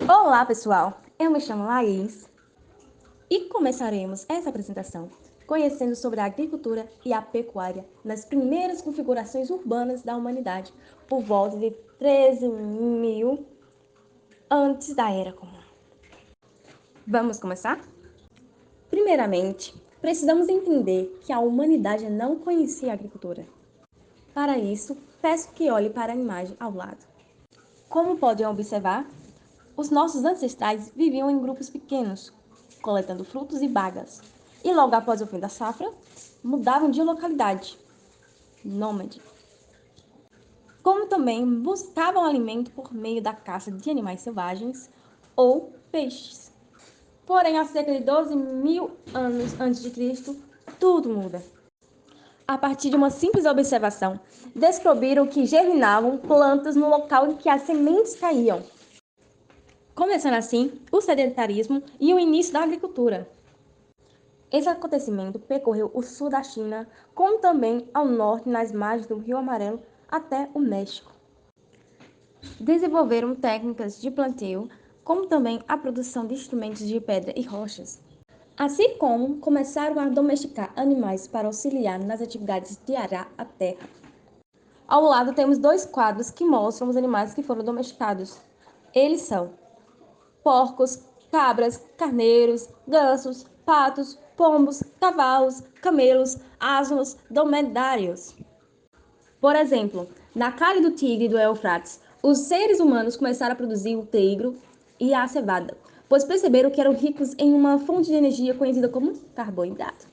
Olá, pessoal! Eu me chamo Laís e começaremos essa apresentação conhecendo sobre a agricultura e a pecuária nas primeiras configurações urbanas da humanidade, por volta de 13.000 antes da Era Comum. Vamos começar? Primeiramente, precisamos entender que a humanidade não conhecia a agricultura. Para isso, peço que olhe para a imagem ao lado. Como podem observar, os nossos ancestrais viviam em grupos pequenos, coletando frutos e bagas, e logo após o fim da safra, mudavam de localidade, nômade. Como também buscavam alimento por meio da caça de animais selvagens ou peixes. Porém, há cerca de 12.000 anos antes de Cristo, tudo muda. A partir de uma simples observação, descobriram que germinavam plantas no local em que as sementes caíam. Começando assim o sedentarismo e o início da agricultura. Esse acontecimento percorreu o sul da China, como também ao norte nas margens do Rio Amarelo até o México. Desenvolveram técnicas de plantio, como também a produção de instrumentos de pedra e rochas. Assim como começaram a domesticar animais para auxiliar nas atividades de arar a terra. Ao lado temos dois quadros que mostram os animais que foram domesticados. Eles são porcos, cabras, carneiros, gansos, patos, pombos, cavalos, camelos, asnos, dromedários. Por exemplo, na calha do Tigre e do Eufrates, os seres humanos começaram a produzir o trigo e a cevada, pois perceberam que eram ricos em uma fonte de energia conhecida como carboidrato.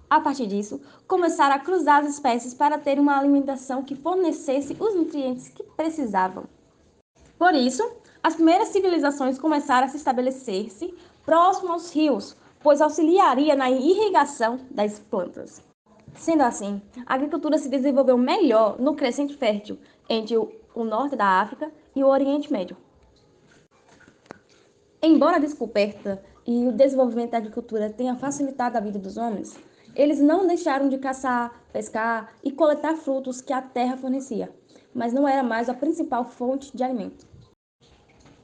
A partir disso, começaram a cruzar as espécies para ter uma alimentação que fornecesse os nutrientes que precisavam. Por isso, as primeiras civilizações começaram a se estabelecer-se próximo aos rios, pois auxiliaria na irrigação das plantas. Sendo assim, a agricultura se desenvolveu melhor no crescente fértil entre o norte da África e o Oriente Médio. Embora a descoberta e o desenvolvimento da agricultura tenha facilitado a vida dos homens, eles não deixaram de caçar, pescar e coletar frutos que a terra fornecia, mas não era mais a principal fonte de alimento.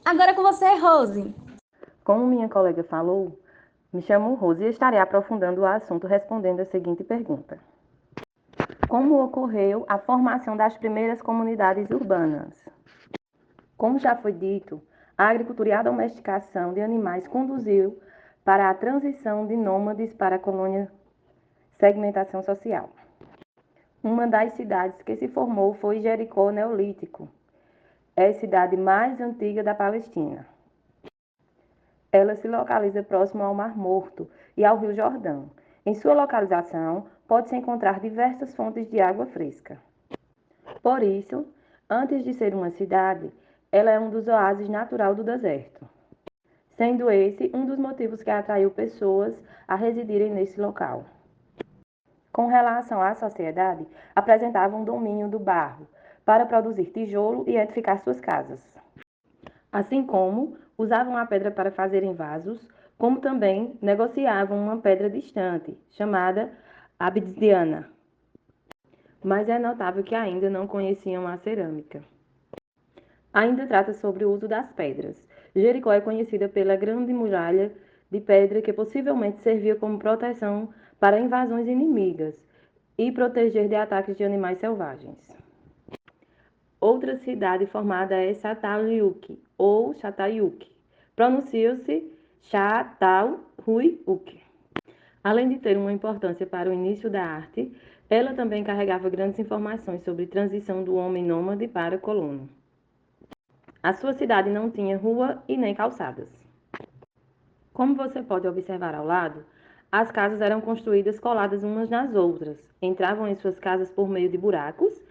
Agora é com você, Rose. Como minha colega falou, me chamo Rose e estarei aprofundando o assunto respondendo a seguinte pergunta: como ocorreu a formação das primeiras comunidades urbanas? Como já foi dito, a agricultura e a domesticação de animais conduziu para a transição de nômades para a colônia segmentação social. Uma das cidades que se formou foi Jericó Neolítico. É a cidade mais antiga da Palestina. Ela se localiza próximo ao Mar Morto e ao Rio Jordão. Em sua localização, pode-se encontrar diversas fontes de água fresca. Por isso, antes de ser uma cidade, ela é um dos oásis natural do deserto, sendo esse um dos motivos que atraiu pessoas a residirem nesse local. Com relação à sociedade, apresentava um domínio do barro para produzir tijolo e edificar suas casas. Assim como usavam a pedra para fazerem vasos, como também negociavam uma pedra distante, chamada obsidiana. Mas é notável que ainda não conheciam a cerâmica. Ainda trata sobre o uso das pedras. Jericó é conhecida pela grande muralha de pedra que possivelmente servia como proteção para invasões inimigas e proteger de ataques de animais selvagens. Outra cidade formada é Çatalhöyük ou Çatalhöyük. Pronuncia-se Çatalhöyük. Além de ter uma importância para o início da arte, ela também carregava grandes informações sobre transição do homem nômade para colono. A sua cidade não tinha rua e nem calçadas. Como você pode observar ao lado, as casas eram construídas coladas umas nas outras. Entravam em suas casas por meio de buracos,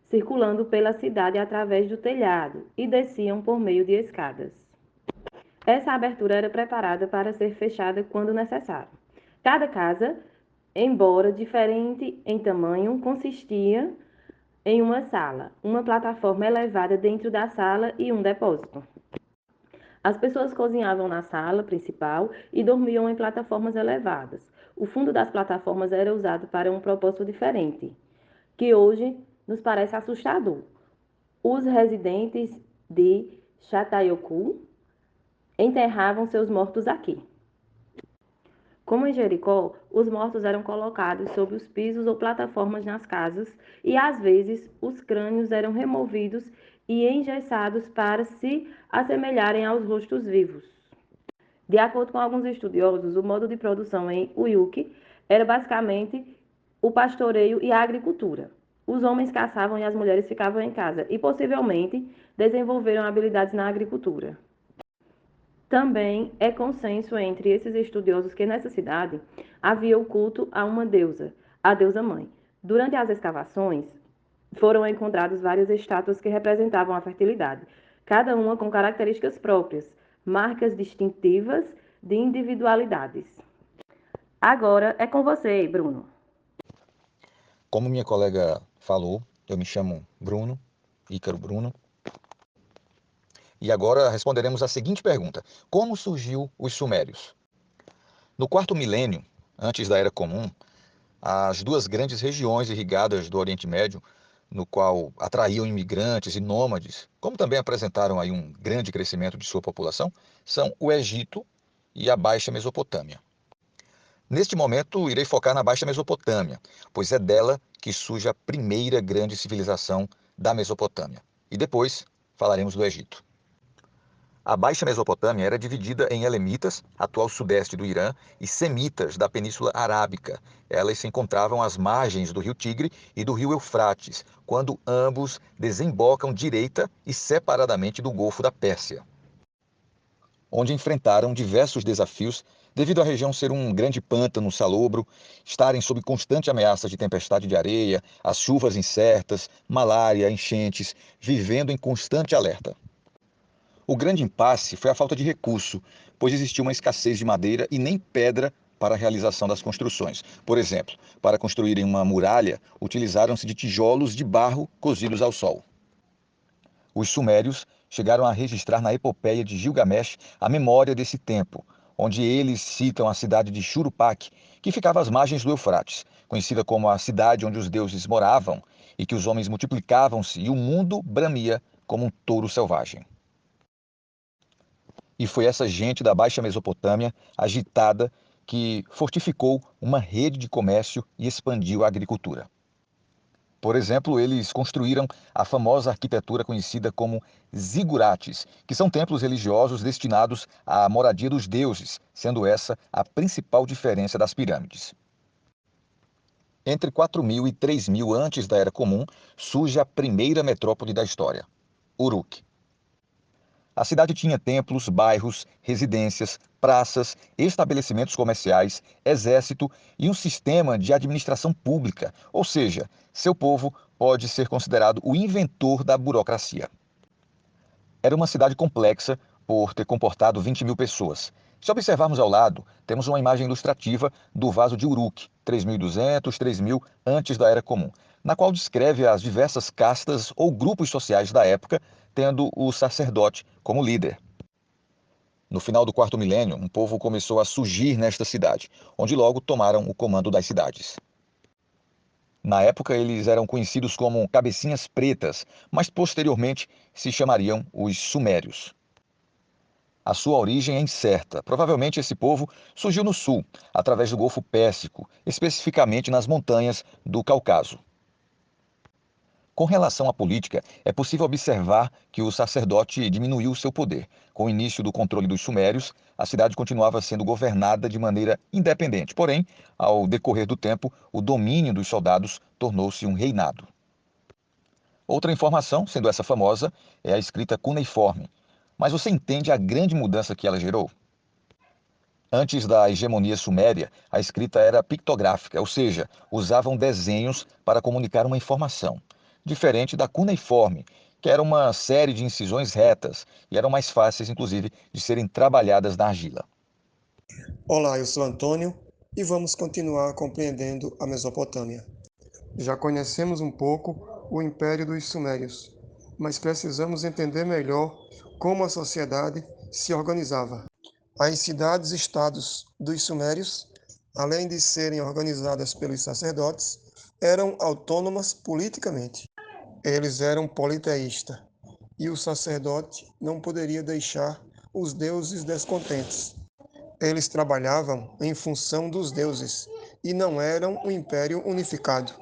circulando pela cidade através do telhado e desciam por meio de escadas. Essa abertura era preparada para ser fechada quando necessário. Cada casa, embora diferente em tamanho, consistia em uma sala, uma plataforma elevada dentro da sala e um depósito. As pessoas cozinhavam na sala principal e dormiam em plataformas elevadas. O fundo das plataformas era usado para um propósito diferente, que hoje nos parece assustador. Os residentes de Chatayoku, enterravam seus mortos aqui. Como em Jericó, os mortos eram colocados sob os pisos ou plataformas nas casas e, às vezes, os crânios eram removidos e engessados para se assemelharem aos rostos vivos. De acordo com alguns estudiosos, o modo de produção em Uyuk era basicamente o pastoreio e a agricultura. Os homens caçavam e as mulheres ficavam em casa e, possivelmente, desenvolveram habilidades na agricultura. Também é consenso entre esses estudiosos que nessa cidade havia o culto a uma deusa, a deusa mãe. Durante as escavações, foram encontradas várias estátuas que representavam a fertilidade, cada uma com características próprias, marcas distintivas de individualidades. Agora é com você, Bruno. Como minha colega falou, eu me chamo Bruno, Ícaro Bruno. E agora responderemos a seguinte pergunta: como surgiu os sumérios? No quarto milênio, antes da Era Comum, as duas grandes regiões irrigadas do Oriente Médio, no qual atraíam imigrantes e nômades, como também apresentaram aí um grande crescimento de sua população, são o Egito e a Baixa Mesopotâmia. Neste momento, irei focar na Baixa Mesopotâmia, pois é dela que surge a primeira grande civilização da Mesopotâmia. E depois falaremos do Egito. A Baixa Mesopotâmia era dividida em elemitas, atual sudeste do Irã, e semitas da Península Arábica. Elas se encontravam às margens do rio Tigre e do rio Eufrates, quando ambos desembocam direita e separadamente do Golfo da Pérsia, onde enfrentaram diversos desafios devido à região ser um grande pântano salobro, estarem sob constante ameaça de tempestade de areia, as chuvas incertas, malária, enchentes, vivendo em constante alerta. O grande impasse foi a falta de recurso, pois existia uma escassez de madeira e nem pedra para a realização das construções. Por exemplo, para construírem uma muralha, utilizaram-se de tijolos de barro cozidos ao sol. Os sumérios chegaram a registrar na epopeia de Gilgamesh a memória desse tempo, onde eles citam a cidade de Churupaq, que ficava às margens do Eufrates, conhecida como a cidade onde os deuses moravam e que os homens multiplicavam-se e o mundo bramia como um touro selvagem. E foi essa gente da Baixa Mesopotâmia, agitada, que fortificou uma rede de comércio e expandiu a agricultura. Por exemplo, eles construíram a famosa arquitetura conhecida como zigurates, que são templos religiosos destinados à moradia dos deuses, sendo essa a principal diferença das pirâmides. Entre 4000 e 3000 antes da Era Comum, surge a primeira metrópole da história, Uruk. A cidade tinha templos, bairros, residências, praças, estabelecimentos comerciais, exército e um sistema de administração pública, ou seja, seu povo pode ser considerado o inventor da burocracia. Era uma cidade complexa por ter comportado 20.000 pessoas. Se observarmos ao lado, temos uma imagem ilustrativa do vaso de Uruk, 3200, 3000 antes da Era Comum, na qual descreve as diversas castas ou grupos sociais da época, tendo o sacerdote como líder. No final do quarto milênio, um povo começou a surgir nesta cidade, onde logo tomaram o comando das cidades. Na época, eles eram conhecidos como cabecinhas pretas, mas posteriormente se chamariam os sumérios. A sua origem é incerta. Provavelmente esse povo surgiu no sul, através do Golfo Pérsico, especificamente nas montanhas do Cáucaso. Com relação à política, é possível observar que o sacerdote diminuiu seu poder. Com o início do controle dos sumérios, a cidade continuava sendo governada de maneira independente. Porém, ao decorrer do tempo, o domínio dos soldados tornou-se um reinado. Outra informação, sendo essa famosa, é a escrita cuneiforme. Mas você entende a grande mudança que ela gerou? Antes da hegemonia suméria, a escrita era pictográfica, ou seja, usavam desenhos para comunicar uma informação, diferente da cuneiforme, que era uma série de incisões retas e eram mais fáceis, inclusive, de serem trabalhadas na argila. Olá, eu sou Antônio e vamos continuar compreendendo a Mesopotâmia. Já conhecemos um pouco o Império dos Sumérios, mas precisamos entender melhor como a sociedade se organizava. As cidades-estados dos Sumérios, além de serem organizadas pelos sacerdotes, eram autônomas politicamente. Eles eram politeístas, e o sacerdote não poderia deixar os deuses descontentes. Eles trabalhavam em função dos deuses e não eram um império unificado.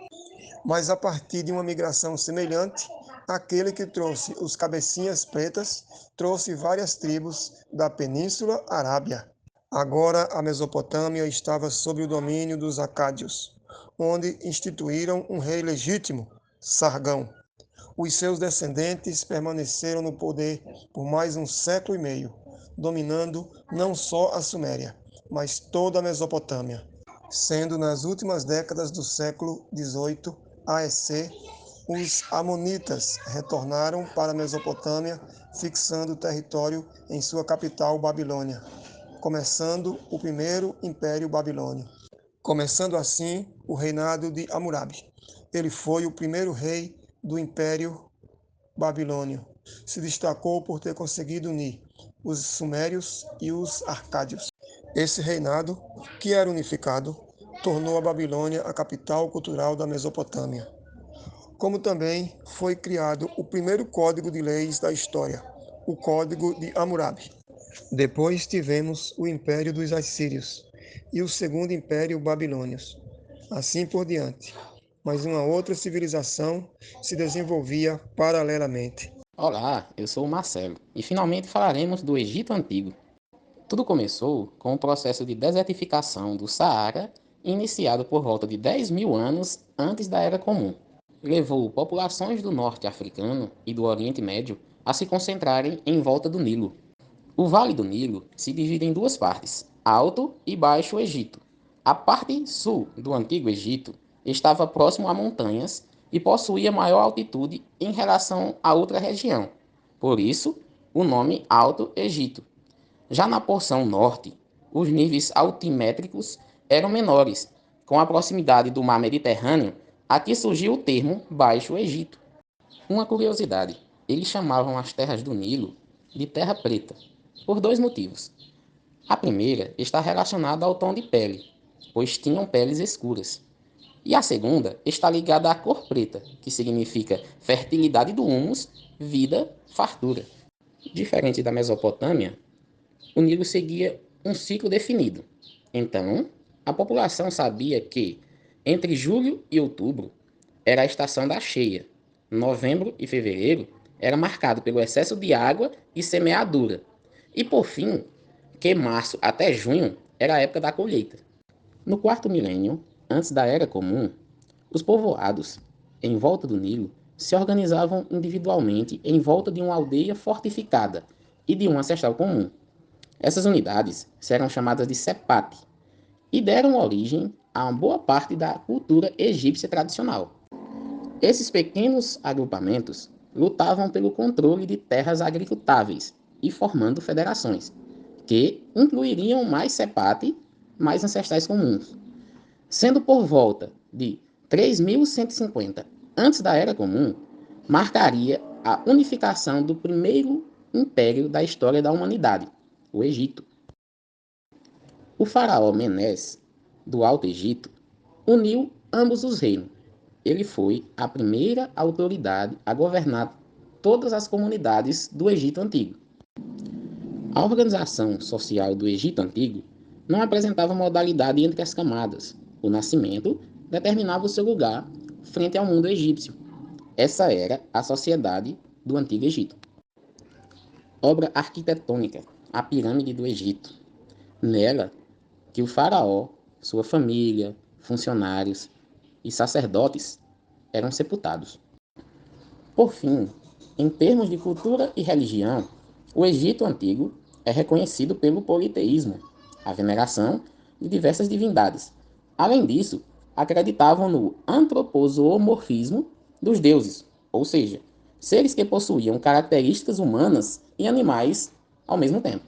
Mas a partir de uma migração semelhante, aquele que trouxe os cabecinhas pretas trouxe várias tribos da Península Arábia. Agora a Mesopotâmia estava sob o domínio dos acádios, onde instituíram um rei legítimo, Sargão. Os seus descendentes permaneceram no poder por mais um século e meio, dominando não só a Suméria, mas toda a Mesopotâmia, sendo nas últimas décadas do século XVIII AEC, os amonitas retornaram para a Mesopotâmia, fixando o território em sua capital, Babilônia, começando o primeiro Império Babilônio. Começando assim o reinado de Hammurabi. Ele foi o primeiro rei do Império Babilônio. Se destacou por ter conseguido unir os sumérios e os arcádios. Esse reinado, que era unificado, tornou a Babilônia a capital cultural da Mesopotâmia. Como também foi criado o primeiro código de leis da história, o Código de Hammurabi. Depois tivemos o Império dos Assírios e o Segundo Império Babilônio, assim por diante. Mas uma outra civilização se desenvolvia paralelamente. Olá, eu sou o Marcelo e finalmente falaremos do Egito Antigo. Tudo começou com o processo de desertificação do Saara, iniciado por volta de 10.000 anos antes da Era Comum. Levou populações do norte africano e do Oriente Médio a se concentrarem em volta do Nilo. O Vale do Nilo se divide em duas partes, Alto e Baixo Egito. A parte sul do Antigo Egito estava próximo a montanhas e possuía maior altitude em relação a outra região. Por isso, o nome Alto Egito. Já na porção norte, os níveis altimétricos eram menores. Com a proximidade do mar Mediterrâneo, aqui surgiu o termo Baixo Egito. Uma curiosidade, eles chamavam as terras do Nilo de Terra Preta, por dois motivos. A primeira está relacionada ao tom de pele, pois tinham peles escuras. E a segunda está ligada à cor preta, que significa fertilidade do húmus, vida, fartura. Diferente da Mesopotâmia, o Nilo seguia um ciclo definido. Então, a população sabia que, entre julho e outubro, era a estação da cheia. Novembro e fevereiro era marcado pelo excesso de água e semeadura. E, por fim, que março até junho era a época da colheita. No quarto milênio, antes da Era Comum, os povoados, em volta do Nilo, se organizavam individualmente em volta de uma aldeia fortificada e de um ancestral comum. Essas unidades serão chamadas de sepate e deram origem a uma boa parte da cultura egípcia tradicional. Esses pequenos agrupamentos lutavam pelo controle de terras agricultáveis e formando federações, que incluiriam mais sepate, mais ancestrais comuns. Sendo por volta de 3.150 antes da Era Comum, marcaria a unificação do primeiro império da história da humanidade, o Egito. O faraó Menés, do Alto Egito, uniu ambos os reinos. Ele foi a primeira autoridade a governar todas as comunidades do Egito Antigo. A organização social do Egito Antigo não apresentava modalidade entre as camadas. O nascimento determinava o seu lugar frente ao mundo egípcio. Essa era a sociedade do Antigo Egito. Obra arquitetônica, a Pirâmide do Egito. Nela, que o faraó, sua família, funcionários e sacerdotes eram sepultados. Por fim, em termos de cultura e religião, o Egito Antigo é reconhecido pelo politeísmo, a veneração de diversas divindades. Além disso, acreditavam no antropozoomorfismo dos deuses, ou seja, seres que possuíam características humanas e animais ao mesmo tempo.